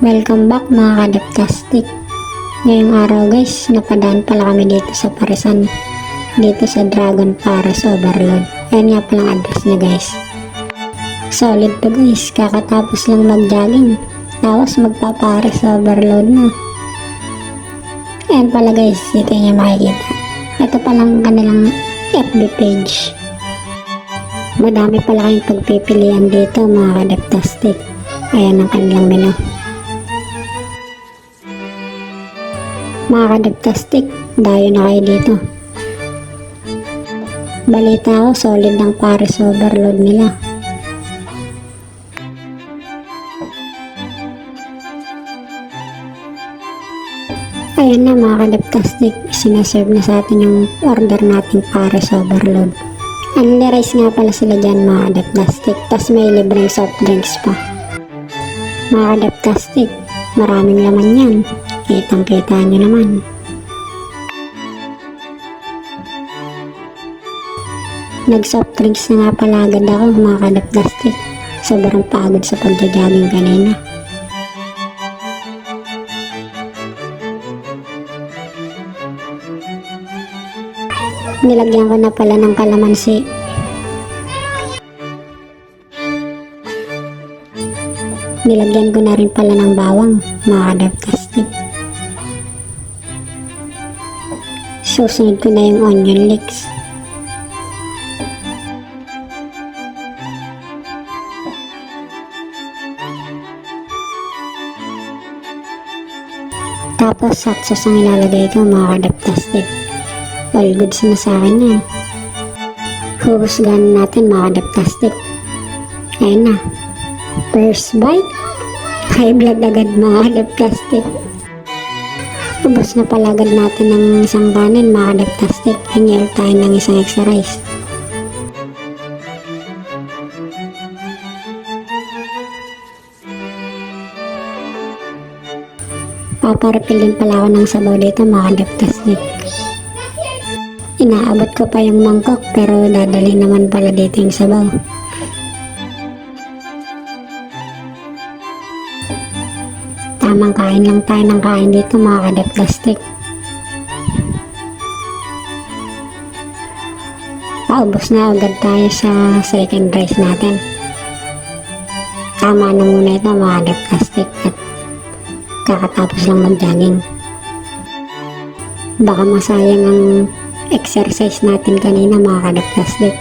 Welcome back mga kadaptastic. Ngayong araw guys, napadaan pala kami dito sa Parisan, dito sa Dragon Pares Overload. Ayan nga palang address niya guys. Solid to guys, kakatapos lang mag-jogging, tapos magpapares Overload na. Ayan pala guys, dito niya makikita. Ito palang kanilang FB page. Madami pala kayong pagpipilian dito mga kadaptastic. Ayan ang kanilang menu. Mga kadaptastic, dayo na kayo dito. Balita ko, solid ng Pares Overload nila. Ayan na mga kadaptastic, sinaserve na sa atin yung order nating Pares Overload. Only rice nga pala sila dyan mga kadaptastic, tas may libreng soft drinks pa. Mga kadaptastic, maraming laman yan. Kitang-kita nyo naman. Nag-soft drinks na nga pala agad ako mga kadaptastic. Sobrang pagod sa pagja-jogging kanina. Nilagyan ko na pala ng kalamansi. Nilagyan ko na rin pala ng bawang mga kadaptastic. Susunod ko na yung onion leeks. Tapos hot sauce ang ilalagay ko mga kadaptastic. All goods na sa akin yan. Huhusgahan natin mga kadaptastic. Ayan na. First bite. High blood agad mga kadaptastic. Ubos na pala agad natin ng isang kanin mga kadaptastic. Hingil tayo ng isang extra rice. Paparepil din pala ako ng sabaw dito mga kadaptastic. Inaabot ko pa yung mangkok pero dadali naman pala dito yung sabaw. Tamang kain lang tayo ng kain dito mga kadaptastic. Paubos na agad tayo sa second rice natin. Tama na muna ito mga kadaptastic at kakatapos lang mag-jogging. Baka masayang ang exercise natin kanina mga kadaptastic.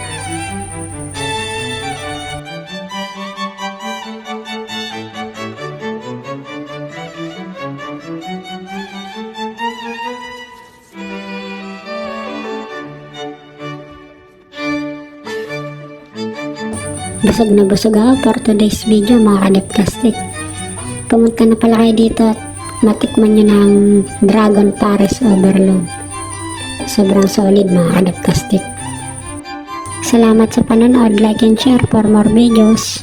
Busog na busog ako for today's video mga kadaptastic. Pumunta na pala kayo dito at matikman nyo ng Dragon Pares Overload. Sobrang solid mga kadaptastic. Salamat sa panonood, like and share for more videos.